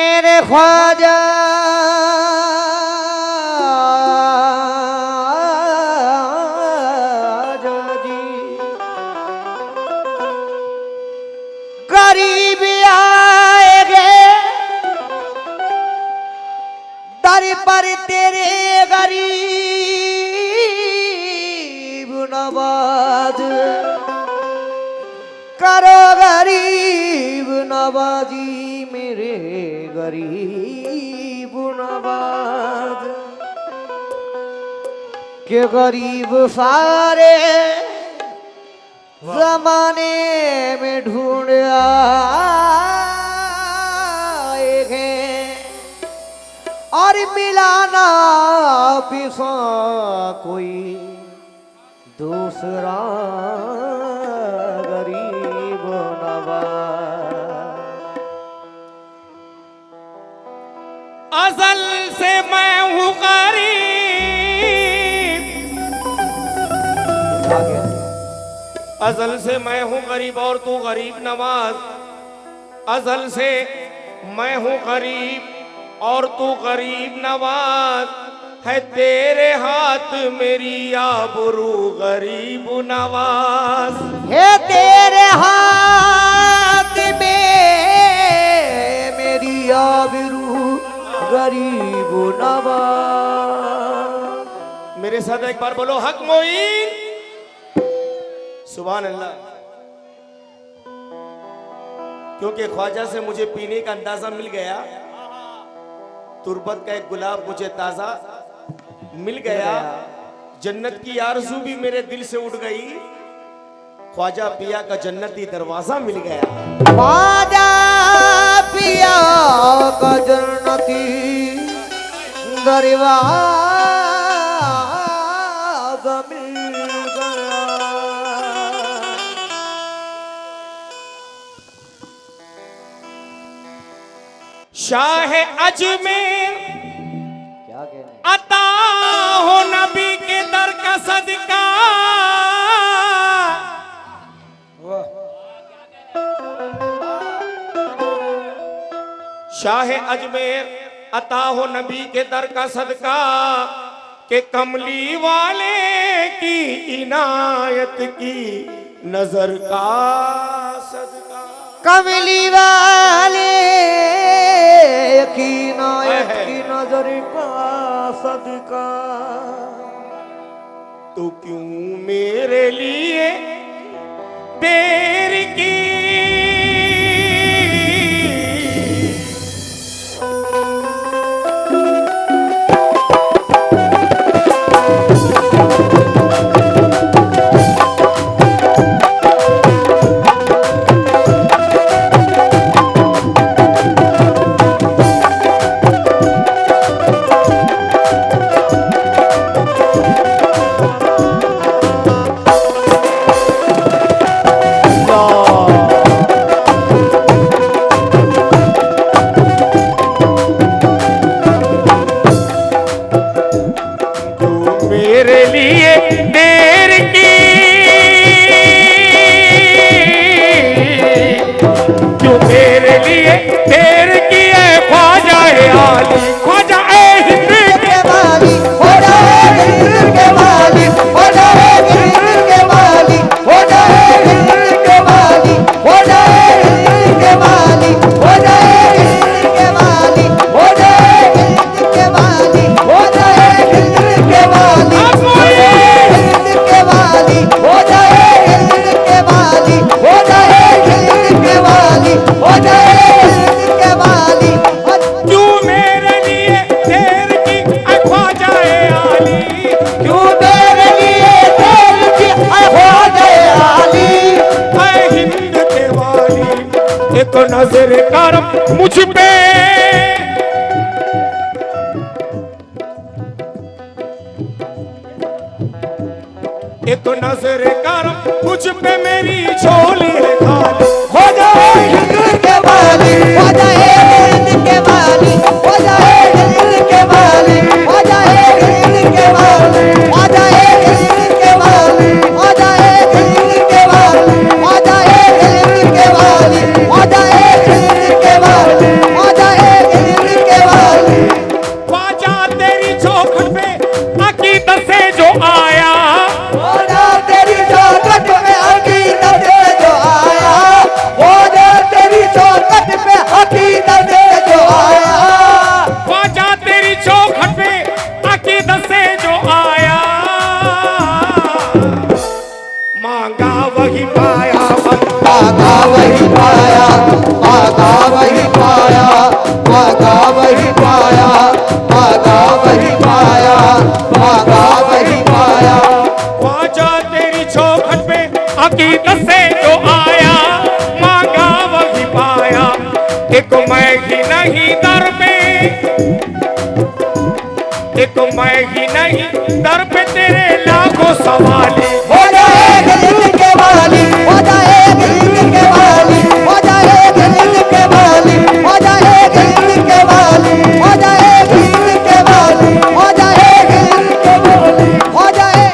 मेरे ख्वाजा जी गरीब आएगे दर पर तेरे गरीब नवाज करो गरीब नवाजी मेरे गरीब नवाज के गरीब सारे जमाने में ढूंढ आएंगे और मिलाना पिसा कोई दूसरा गरीब नवाज। अज़ल से मैं हूँ गरीब, अज़ल से मैं हूँ गरीब और तू गरीब नवाज। अज़ल से मैं हूँ गरीब और तू गरीब नवाज। है तेरे हाथ मेरी आबरू गरीब नवाज। है तेरे हाथ में मेरी आबरू गरीब नवाज। मेरे साथ एक बार बोलो हक मोइन सुभान अल्लाह। क्योंकि ख्वाजा से मुझे पीने का अंदाजा मिल गया, तुरबत का एक गुलाब मुझे ताजा मिल गया, जन्नत की आरज़ू भी मेरे दिल से उठ गई, ख्वाजा पिया का जन्नती दरवाजा मिल गया। ख्वाजा पिया का जन्नती दरवाजा मिल गया। शाह अजमेर क्या कहने अता हो नबी के दर का सदका। शाह अजमेर अता हो नबी के दर का सदका के कमली वाले की इनायत की नजर का सदका। कमली वाले की नायत की नजर का सदका। तो क्यों मेरे लिए देर की। एक नजर करम मुझ पे, एक नजर करम मुझ पे मेरी झोली है खाली। हो जाए हिंद के वाली, हो जाए हिंद के वाली, हो जाए हिंद के वाली, हो जाए हिंद के वाली, हो जाए हिंद के वाली, हो जाए हिंद के वाली, हो जाए हिंद के वाली, हो जाए हिंद के वाली, हो जाए एक मैं ही नहीं दर पे तेरे लाखों सवाली। हो जाएगा इनके वाली, हो जाएगा इनके वाली, हो जाएगा इनके वाली, हो जाएगा इनके वाली, हो जाएगा इनके वाली, हो जाएगा इनके वाली, हो जाए।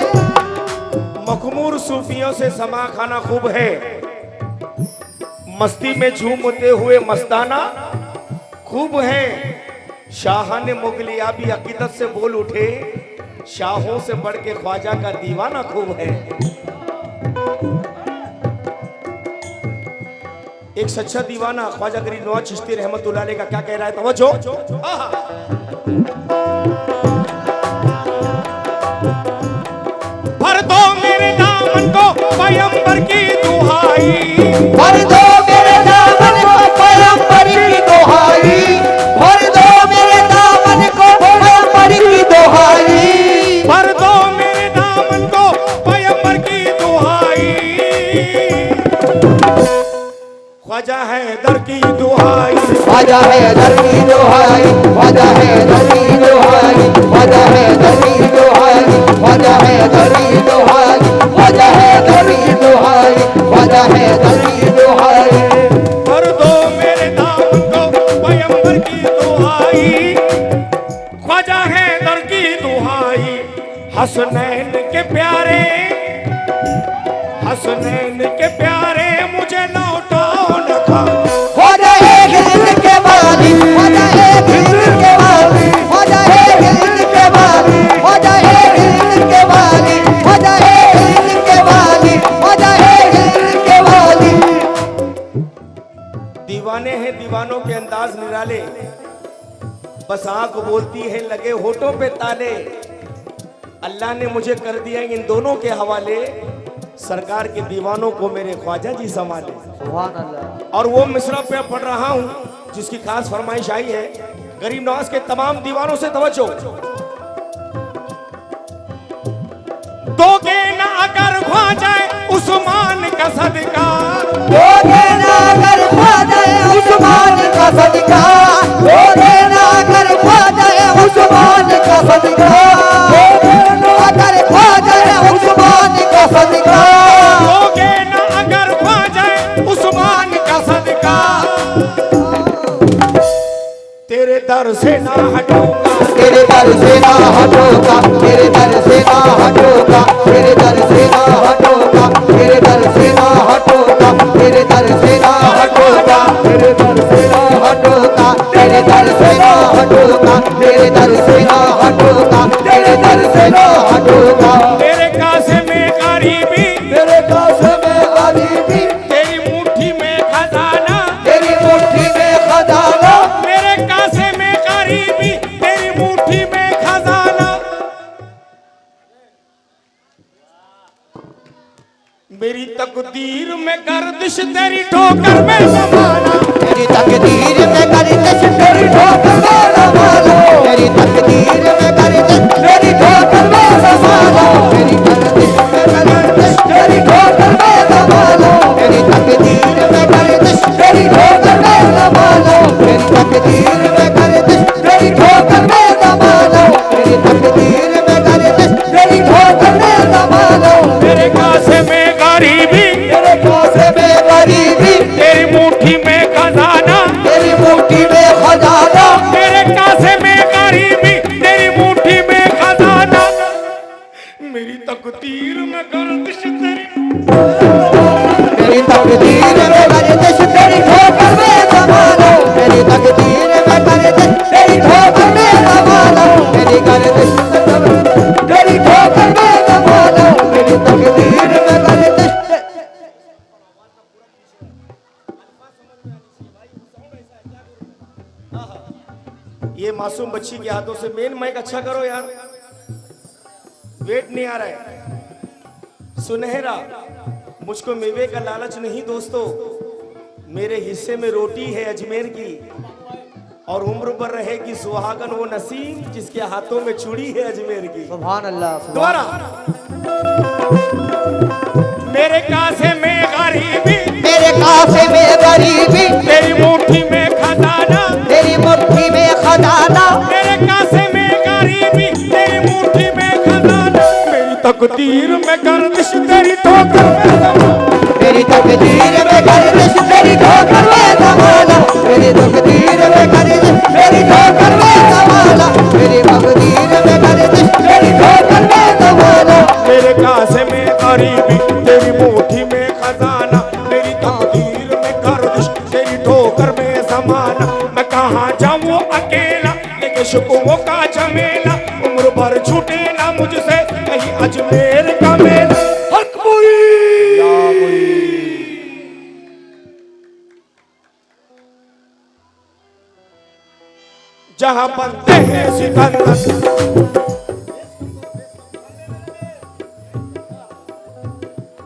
मखमूर सूफियों से समा खाना खूब है, मस्ती में झूमते हुए मस्ताना खूब है। शाह ने मुगलिया भी अकीदत से बोल उठे, शाहों से बढ़ के ख्वाजा का दीवाना खूब है। एक सच्चा दीवाना ख्वाजा गरीब नवाज चिश्ती रहमतुल्लाह अलैह का क्या कह रहा है, तवज्जो। भर दो मेरे दामन को पैगंबर की दुहाई, भर दो मेरे दामन को पैगंबर की दुहाई, भर दो मेरे दामन को पैगंबर की दुहाई, भर दो मेरे दामन को पैगंबर की दुहाई। ख्वाजा है दर की दुहाई, ख्वाजा है दर की दुहाई, ख्वाजा है दर की दुहाई, ख्वाजा है दर की दुहाई, ख्वाजा है दर की दुहाई, ख्वाजा है दर की दुहाई, ख्वाजा है दर की दुहाई। भर दो मेरे दामन को पैगंबर की दुहाई, ख्वाजा है दर की दुहाई। हसनैन के प्यारे, हसनैन के प्यारे मुझे लौटाओ न खा। हो जाएगा इनके वाली, हो जाएगा इनके वाली, हो जाएगा इनके वाली, हो जाएगा इनके वाली, हो जाएगा इनके वाली, हो जाएगा इनके वाली। दीवाने हैं दीवानों के अंदाज निराले, बस आंख बोलती है लगे होठों पे ताले। अल्लाह ने मुझे कर दिया इन दोनों के हवाले, सरकार के दीवानों को मेरे ख्वाजा जी संभाले। सुभान अल्लाह। और वो मिसरा पे पढ़ रहा हूं जिसकी खास फरमाइश आई है गरीब नवाज के तमाम दीवानों से, तवज्जो। दोगे ना अगर ख्वाजा उस्मान का सदका, दोगे ना अगर ख्वाजा उस्मान का सदका, दोगे ना अगर ख्वाजा उस्मान का सदका, दोगे ना अगर ख्वाजा उस्मान का सदका, दोगे ना अगर ख्वाजा उस्मान का सदका। तेरे दर से ना हटूंगा, तेरे दर से ना हटूंगा, तेरे दर से ना हटूंगा, तेरे दर से ना हटूंगा, तेरे दर से ना हटूंगा, तेरे दर से ना हटूंगा, तेरे दर से ना हटूंगा, तेरे दर से ना हटूंगा, तेरे दर से ना हटूंगा, तेरे दर से ना हटूंगा। तेरे कासे में गरीबी, तेरे कासे में गरीबी, तेरी मुट्ठी में खजाना, तेरी मुट्ठी में खजाना, मेरे कासे में गरीबी, तेरी मुट्ठी में खजाना। मेरी तकदीर में गर्दिश तेरी ठोकर में जमाना, तेरी तकदीर में गर्दिश तेरी ठोकर में जमाना, तेरी तकदीर में गर्दिश तेरी ठोकर में जमाना, तेरी गर्दिश में गर्दिश तेरी ठोकर में जमाना, तेरी तकदीर में गर्दिश तेरी ठोकर में जमाना, तेरी तकदीर में गर्दिश तेरी ठोकर में जमाना, तेरी तकदीर में गर्दिश तेरी ठोकर में जमाना। मेरे कासे में गरीबी, तेरे कासे में गरीबी, तेरी मुट्ठी में खजाना, तेरी मुट्ठी में खजाना, मेरे कासे में गरीबी, तेरी मुट्ठी में खजाना। मेरी तकदीर में गर्दिश तेरी, तेरी तकदीर में गर्दिश तेरी ठोकर में जमाना, तेरी तकदीर में गर्दिश तेरी ठोकर में जमाना, तेरी गर्दिश तेरी ठोकर में जमाना, तेरी तकदीर में गर्दिश। ये मासूम बच्ची के हाथों से मेन माइक अच्छा करो यार, वेट नहीं आ रहा है। सुनहरा, मुझको मेवे का लालच नहीं दोस्तों, मेरे हिस्से में रोटी है अजमेर की, और उम्र भर रहेगी सुहागन वो नसीम जिसके हाथों में चूड़ी है अजमेर की। सुभान अल्लाह। दोबारा। मेरे कासे में गरीबी, मेरे कासे में गरीबी, तेरी मुट्ठी में खजाना, तेरी मुट्ठी में खजाना, मेरे कासे में गरीबी, तकदीर में गर्दिश तेरी ठोकर में ज़माना। मेरी तकदीर में गर्दिश तेरी ठोकर में ज़माना। मेरी तकदीर में गर्दिश तेरी ठोकर में ज़माना। मेरी तकदीर में गर्दिश तेरी ठोकर में ज़माना। मेरे कासे में गरीबी तेरी मुट्ठी में खजाना। मेरी तकदीर में गर्दिश तेरी ठोकर में ज़माना। मैं कहाँ जाऊँ अकेला लेके शिकवों का झमेला। उम्र भर छूटे ना मुझसे कहीं अजमेर का मेला। हक जहाँ बनते हैं सिकंदर,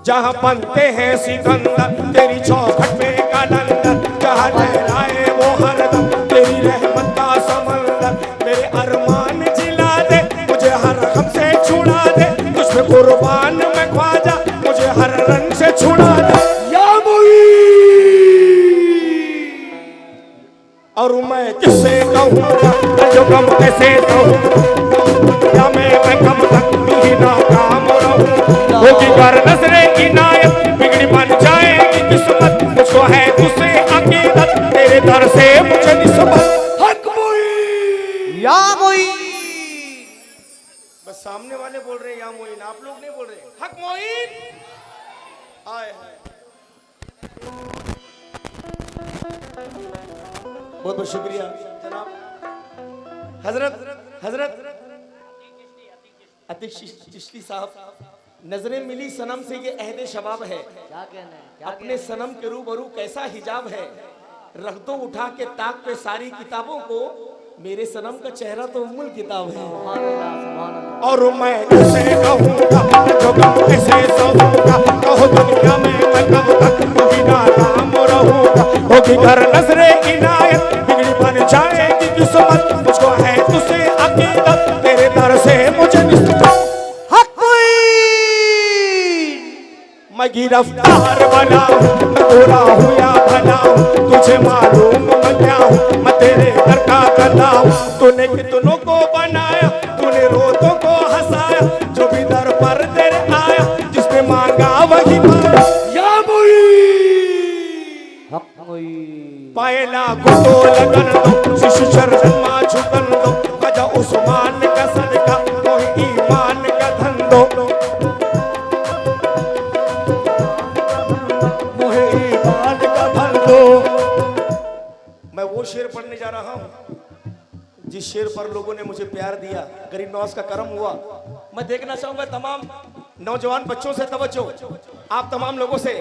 जहाँ बनते हैं सिकंदर तेरी चौखट में कलंदर। जहाँ लहराए वो हरदम तेरी रहमत का समंदर। मेरे अरमान जिला दे मुझे हर गम से छुड़ा दे। तुझ पे कुर्बान मैं ख्वाजा मुझे हर रंग से छुड़ा दे। या और मैं किससे कहूँगा जो गम कैसे कहूँ। या मैं कम तक ही नाकाम रहूँ। होगी कर नजरे इनायत बिगड़ी बन जाएगी किस्मत। मुझको है तुझसे अकीदत तेरे दर से मुझे निस्बत। हक मोइन या मोइन। बस सामने वाले बोल रहे हैं या मोइन, आप लोग नहीं बोल रहे। हक मोइन आए हैं। बहुत बहुत शुक्रिया जनाब। हजरत अतीक चिश्ती साहब, नजरें मिली सनम से ये अहद शबाब है। क्या कहना है? अपने सनम के रूबरू कैसा हिजाब है। रख दो उठा के ताक पे सारी किताबों को। मेरे सनम का चेहरा तो उम्मुल किताब है। और मैं कैसे कहूँगा जो गम कैसे सहूँगा। कहो दुनिया में मैं कब तक नाकाम रहूँगा। होगी घर नजरे इनायत बिगड़ी बन जाएगी किस्मत। मुझको है तुझसे अकीदत तेरे दर से मुझे निस्बत। मैं गिरफ्तार बना हूँ, मैं बुरा हूँ या भला हूँ तुझे मालूम मैं क्या हूँ। मैं तेरे घर का गधा हूँ। तूने कितनों को बनाया, तूने रोतों को हंसाया। जो भी दर पर तेरे आया, जिसने मांगा वही पाया। या पायला को लगन दो, शिशु चरण माँ झुकन दो। वजह उस्मान का सदका कोई ईमान का धन दो। मैं वो शेर पढ़ने जा रहा हूँ जिस शेर पर लोगों ने मुझे प्यार दिया, गरीब नवाज का करम हुआ। मैं देखना चाहूंगा तमाम नौजवान बच्चों से तवज्जो, आप तमाम लोगों से।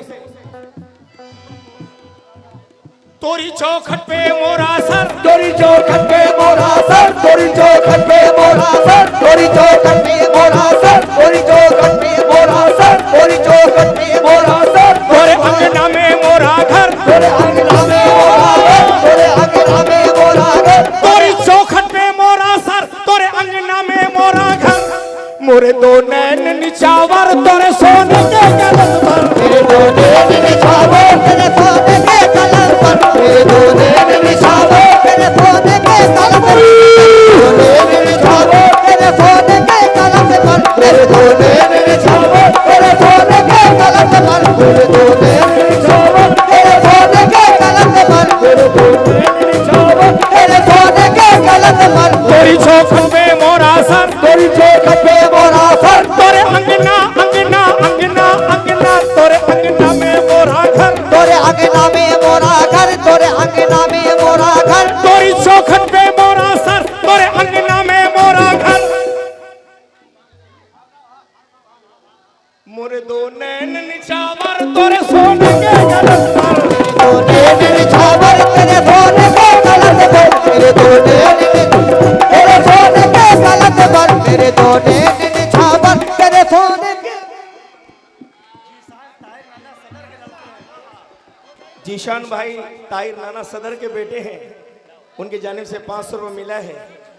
तोरी चौखट पे मोरा सर, तोरी चौखट पे मोरा सर, तोरी चौखट पे मोरा सर, तोरी चौखट पे मोरा सर, तोरी चौखट पे मोरा सर, तोरी चौखट पे मोरा सर। तोरे अंगना में मोरा घर, तोरे अंगना में मोरा घर, तोरे अंगना में मोरा घर। तोरी चौखट पे मोरा सर, तोरे अंगना में मोरा घर। मोरे दो नैन निछावर तोरे सोने के गलत पर। मेरे दो नैन निछावर तेरे सोने के गलत पर। मेरे दो नैन निछावर तेरे सोने के गलत पर। दो नैन निछावर तेरे सोने के गलत पर। मेरे दो नैन निछावर तेरे सोने के गलत पर। मेरे दो नैन निछावर तेरे सोने के गलत पर। मेरे दो नैन निछावर तेरे सोने के गलत पर। तोरी चौखट पे मोरा सर, तोरी चौखट पे मोरा सर, तोरे अंगना अंगना अंगना अंगना तोरे अंगना में मोरा घर। तोरे अंगना में मोरा घर, तोरे अंगना में मोरा घर। तोरी चौखट पे मोरा सर, तोरे अंगना में मोरा घर। मोरे दो नैन निछावर तोरे सोने के गलत पर। दो नैन निछावर तेरे सोने के गलत पर। मेरे दो नैन तेरे सोने के गलत पर। मेरे दो नैन निछावर तेरे सोने के। जीशान भाई ताहिर नाना सदर के बेटे हैं, उनकी जानिब से 500 रुपये मिला है।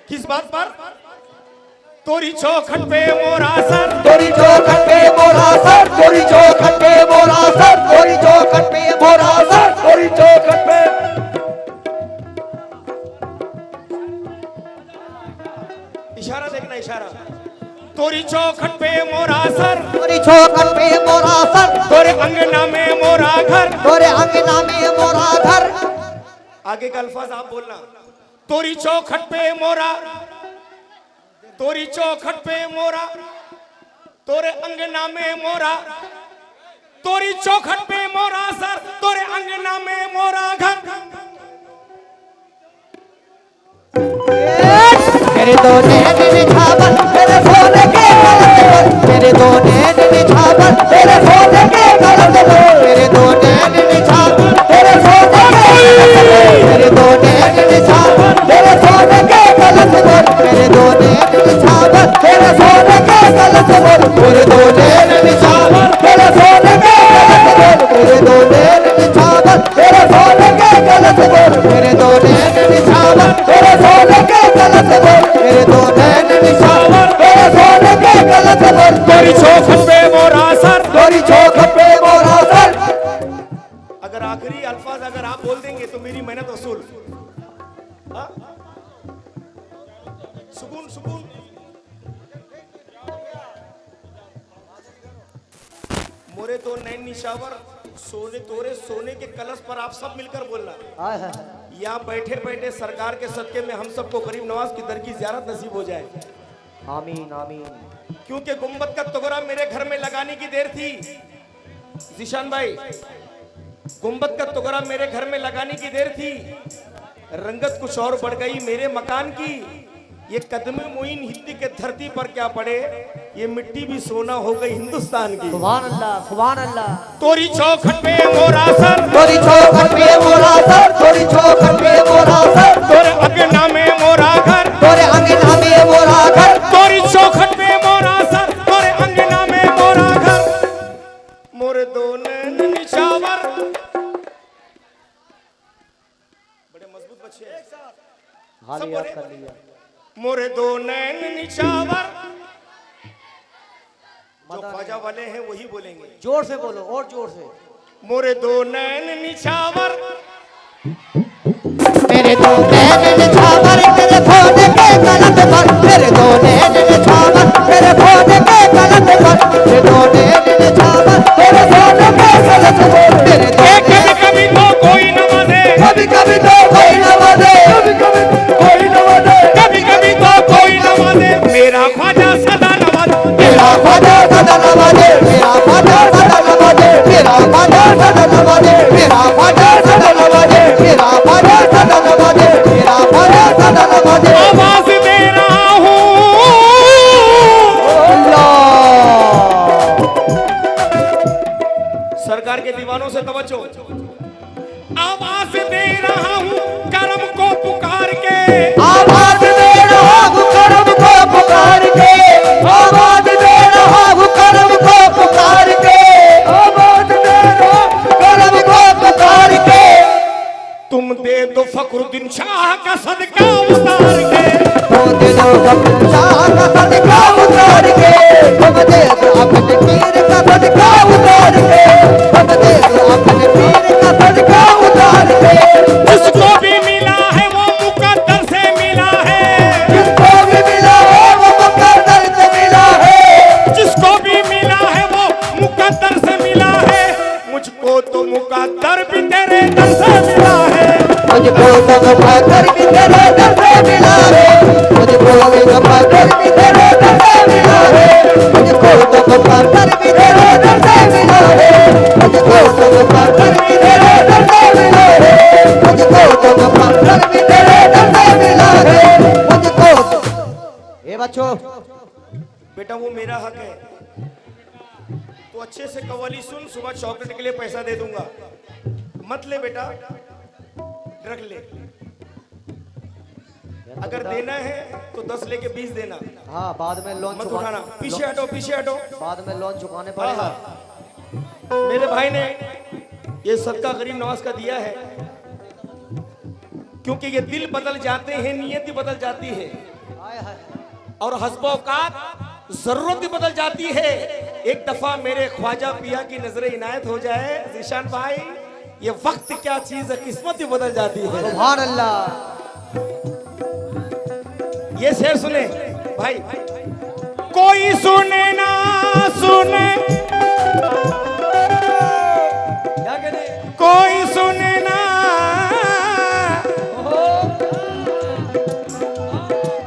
किस बात पर? तोरी चौखट पे मोरा सर, तोरी चौखट पे मोरा सर, तोरी चौखट पे मोरा सर, तोरी चौखट पे मोरा सर, तोरी चौखट पे। इशारा देखना इशारा। तोरी चौखट पे मोरा सर, तोरी चौखट पे मोरा सर, तोरे अंगना में मोरा घर, तोरे अंगना में मोरा घर। आगे का अल्फाज आप बोलना। तोरी चौखट पे मोरा, तोरी चौखट पे मोरा, तोरे अंगना में मोरा, तोरी चौखट पे मोरा सर, तोरे अंगना में मोरा घर। मेरे दो नैन निछावर तेरे सोने के गलत पर, मेरे दो नैन निछावर तेरे सोने के गलत पर, मेरे दो नैन निछावर तेरे सोने के गलत पर, मेरे दो नैन निछावर तेरे सोने के गलत पर, मेरे दो नैन निछावर तेरे सोने के गलत पर, मेरे दो नैन निछावर तेरे सोने के गलत पर, मेरे दो नैन निछावर तेरे सोने के गलत पर, मेरे दो नैन निछावर तेरे सोने के गलत पर, मेरे दो नैन निछावर तेरे सोने के गलत पर। तोरी चौखट पे मोरा सर, तोरी चौखट पे मोरा सर। अगर आखिरी अल्फाज अगर आप बोल देंगे तो मेरी मेहनत वसूल। हाँ? सुकून सुकून। मोरे तो नैन निशावर सोने तोरे सोने के कलश पर आप सब मिलकर बोलना। यहाँ बैठे बैठे सरकार के सदके में हम सबको गरीब नवाज की दर की ज़ियारत नसीब हो जाए। आमीन आमीन। क्योंकि गुंबद का तोगरा मेरे घर में लगाने की देर थी जीशान भाई, गुंबद का तोगरा मेरे घर में लगाने की देर थी, रंगत कुछ और बढ़ गई मेरे मकान की। ये कदमे मोइन हिंदी के धरती पर क्या पड़े, ये मिट्टी भी सोना हो गई हिंदुस्तान की। सुभान अल्लाह सुभान अल्लाह। तोरी चौखट पे मोरा सर, तोरी चौखट पे मोरा सर, तोरी चौखट पे मोरा सर, तोरे अंगना में मोरा घर, तोरे अंगना में मोरा घर, तोरी चौखट पे मोरा सर, तोरे अंगना में मोरा घर। मोरे दो नैन निछावर, बड़े मजबूत बच्चे हैं। हाल सब याद बोले। कर लिया। मोरे दो नैन निछावर, जो ख्वाजा वाले हैं वही बोलेंगे। जोर से बोलो और जोर से। मोरे दो नैन निछावर, मेरे दो नैन निछावर तेरे सोने के गलत पर, मेरे दो नैन निछावर तेरे सोने के गलत पर, मेरे दो नैन निछावर तेरे सोने के गलत पर, मेरे दो कभी कभी तो कोई नवाजे, कभी कभी तो कोई नवाजे, कभी कभी कोई नवाजे, कभी कभी तो कोई नवाजे, मेरा ख्वाजा सदा नवाजे, मेरा ख्वाजा सदा नवाजे, मेरा ख्वाजा सदा नवाजे, मेरा ख्वाजा सदा नवाजे, मेरा ख्वाजा सदा नवाजे, मेरा ख्वाजा सदा नवाजे, मेरा ख्वाजा सदा नवाजे। आवाज दे रहा हूँ सरकार के दीवानों से तवज्जो, आवाज दे रहा हूँ करम को पुकार के, आवाज दे रहा हूँ करम को पुकार के, आवाज दे रहा हूँ करम को पुकार के, आवाज दे रहा हूँ करम को पुकार के। तुम दे दो फखरुद्दीन शाह का सदका उतार के, तो दे दो अपने शाह का सदका उतार के, तुम दे दो अपने पीर का सदका उतार के, तुम दे दो अपने पीर का सदका उतार के। जिसको भी मिला है वो मुकद्दर से मिला है, जिसको भी मिला है वो मुकद्दर से मिला है, जिसको भी मिला है वो मुकद्दर से मिला है, मुझको तो मुकद्दर भी तेरे दर से मिला है, मुझको तो मुकद्दर भी तेरे दर से मिला है, मुझको तो मुकद्दर भी तेरे दर से मिला है, मुझको तो मुकद्दर भी तेरे दर से मिला है, मुझको तो मुकद्दर भी तेरे दर से मिला है, मुझको तो मुकद्दर भी तेरे दर से मिला है, मुझको। ए बच्चों, बेटा वो मेरा हक है, तो अच्छे से कव्वाली सुन, सुबह चॉकलेट के लिए पैसा दे दूंगा, मत ले बेटा, रख ले, अगर देना है तो 10 लेके 20 देना, हाँ बाद में लोन मत उठाना, पीछे हटो पीछे हटो। बाद में लोन चुकाने हाँ, पड़ेगा। हाँ। मेरे भाई ने ये सदका गरीब नवाज का दिया है, क्योंकि ये दिल बदल जाते हैं, नियत भी बदल जाती है, और हस्ब औकात जरूरत भी बदल जाती है। एक दफा मेरे ख्वाजा पिया की नजर इनायत हो जाए जीशान भाई, ये वक्त क्या चीज है, किस्मत भी बदल जाती है। सुभान अल्लाह। ये शेर सुने भाई, कोई सुने ना सुने, क्या कहते? कोई सुने ना,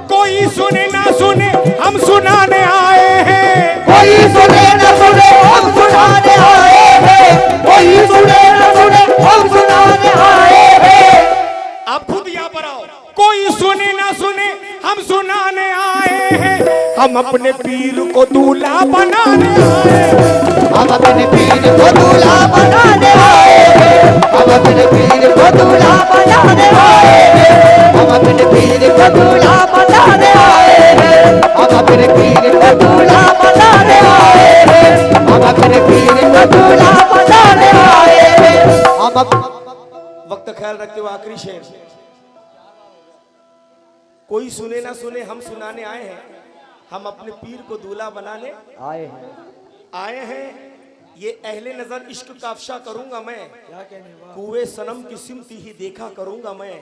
कोई सुने ना सुने हम सुनाने आए हैं। कोई सुने न सुने हम सुनाने आए हैं, कोई सुने न सुने हम सुनाने आए हैं। आप खुद यहाँ पर आओ। कोई सुने ना सुने हम सुनाने आए हैं, हम अपने पीर को दूल्हा बनाने आए हैं। हम अपने पीर को दूल्हा बनाने आए हैं, हम अपने पीर को दूल्हा बनाने आए हैं, हम अपने पीर को दूल्हा बनाने आए हैं, हम अपने पीर को दूल्हा बनाने आए हैं, हम अपने पीर को दूल्हा बनाने आए हैं। वक्त ख्याल रखते हुए आखिरी शेर। कोई सुने ना सुने हम सुनाने आए हैं, हम अपने पीर को दूल्हा बनाने आए हैं। ये अहले नजर इश्क का अफशा करूंगा मैं, कुए सनम की सिमती ही देखा करूंगा मैं।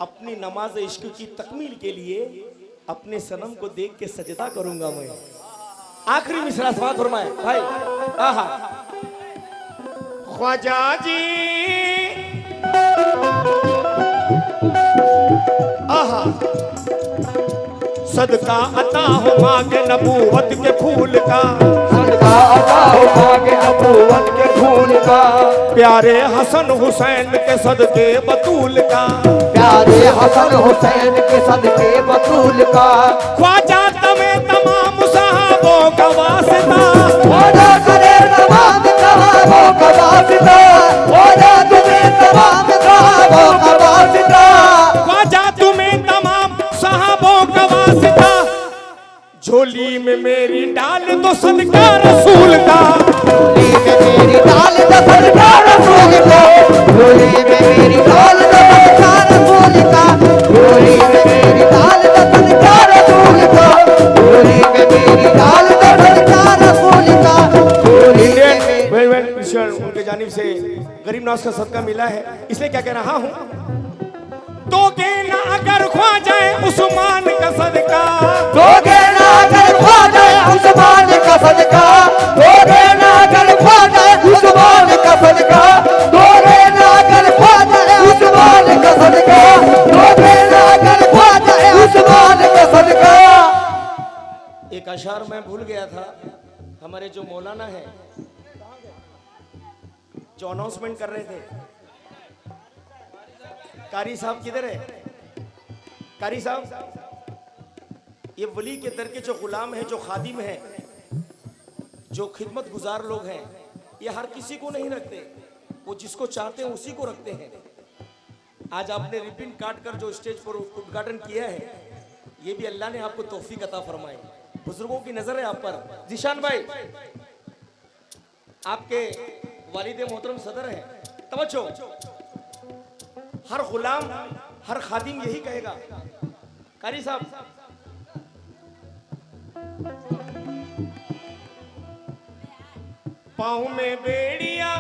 अपनी नमाज इश्क की तकमील के लिए अपने सनम को देख के सजदा करूंगा मैं। आखिरी मिसरा समाप्त फरमाए भाई। आहा ख्वाजा जी, आहा सदका अता हो मांगे नबूवत के फूल का, सदका अता हो मांगे नबूवत के फूल का, प्यारे हसन हुसैन के सदके बतूल का, प्यारे हसन हुसैन के सदके बतूल का। ख्वाजा तुम्हें तमाम सहाबों का वास्ता, ख्वाजा करे तमाम सहाबों का वास्ता, ख्वाजा तुम्हें तमाम सहाबों का वास्ता, ख्वाजा तुम्हें तमाम सहाबों का वास्ता। झोली में मेरी डाल दो सदका रसूल का, झोली में मेरी डाल दो सदका रसूल का, झोली में मेरी डाल दो सदका रसूल का, झोली में मेरी डाल दो सदका रसूल का, झोली में मेरी डाल दो सदका रसूल का, झोली में उनके जानिब से गरीब नवाज का सदका मिला है, इसलिए क्या कह रहा हूँ। दोगे ना अगर ख्वाजा उस्मान का सदका, दोगे ना अगर ख्वाजा उस्मान का सदका, दोगे ना अगर ख्वाजा उस्मान का सदका, दोगे ना अगर ख्वाजा उस्मान का सदका, दोगे ना अगर ख्वाजा उस्मान का सदका। एक अशार मैं भूल गया था। हमारे जो मौलाना है जो अनाउंसमेंट कर रहे थे, कारी साहब किधर है? कारी साहब, ये वली के दर के जो गुलाम हैं, जो खादिम हैं, जो खिदमत गुजार लोग हैं, ये हर किसी को नहीं रखते, वो जिसको चाहते हैं उसी को रखते हैं। आज आपने रिबिन काट कर जो स्टेज पर उद्घाटन किया है, ये भी अल्लाह ने आपको तौफीक अता फरमाई। बुजुर्गों की नजर है आप पर। जिशान भाई, आपके वालिद मोहतरम सदर हैं, तवज्जो। हर गुलाम, हर खादिम यही कहेगा। कारी साहब, पाँव में बेड़िया,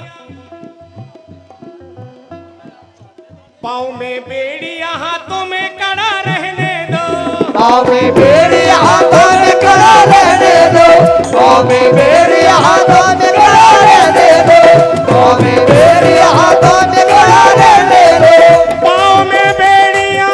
पाँव में बेड़िया हाथों में कड़ा रहने दो, पाँव में बेड़िया हाथों में कड़ा रहने दो, पाँव में बेड़िया हाथों में कड़ा रहने दो, पाँव में बेड़िया हाथों में कड़ा रहने दो, पाँव में बेड़िया,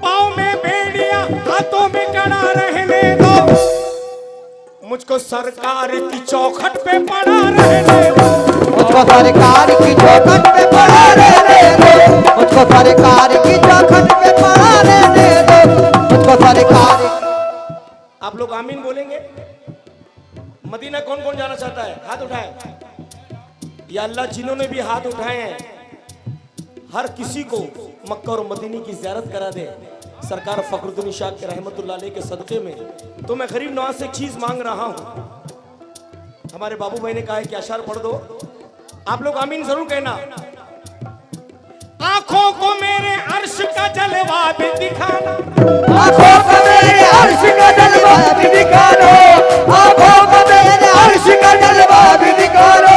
पाँव में बेड़िया हाथों में कड़ा रहने दो, मुझको सरकार की चौखट पे पड़ा रहने दो, मुझको सरकार की चौखट पे पड़ा रहने दो, मुझको सरकार की चौखट पे पड़ा रहने दो, मुझको सरकार। आप लोग आमीन बोलेंगे? मदीना कौन कौन जाना चाहता है? हाथ उठाए। या अल्लाह, जिन्होंने भी हाथ उठाए हैं, हर किसी को मक्का और मदीने की ज़ियारत करा दे सरकार फखरुद्दीन शाह के रहमतुल्लाह अलैह के सदक़े में। तो मैं गरीब नवाज से एक चीज मांग रहा हूं। हमारे बाबू भाई ने कहा है कि अशार पढ़ दो, आप लोग आमीन जरूर कहना। आंखों को मेरे अर्श का जलवा भी दिखाना, आंखों को मेरे अर्श का जलवा भी दिखाना, आंखों को मेरे अर्श का जलवा भी दिखाना,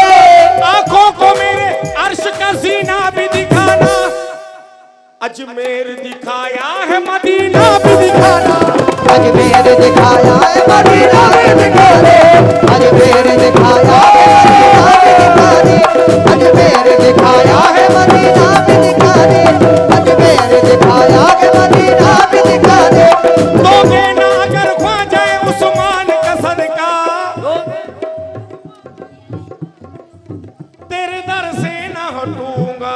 आंखों को मेरे अर्श का सीना भी अजमेर दिखाया है मदीना भी दिखाना, अजमेर दिखाया है मदीना भी दिखा दे, अजमेर दिखाया है मदीना भी दिखा दे, अजमेर दिखाया है मदीना भी दिखा दे, अजमेर दिखाया है मदीना भी दिखा दे। दोगे ना अगर ख्वाजा उस्मान का सदका, तेरे दर से ना हटूंगा,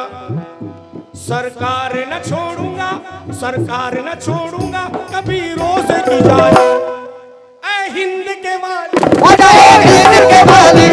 सरकार न छोड़ूंगा, सरकार न छोड़ूंगा कभी रोज की जाए। ऐ हिंद के वाली ख्वाजा हिंद के वाली,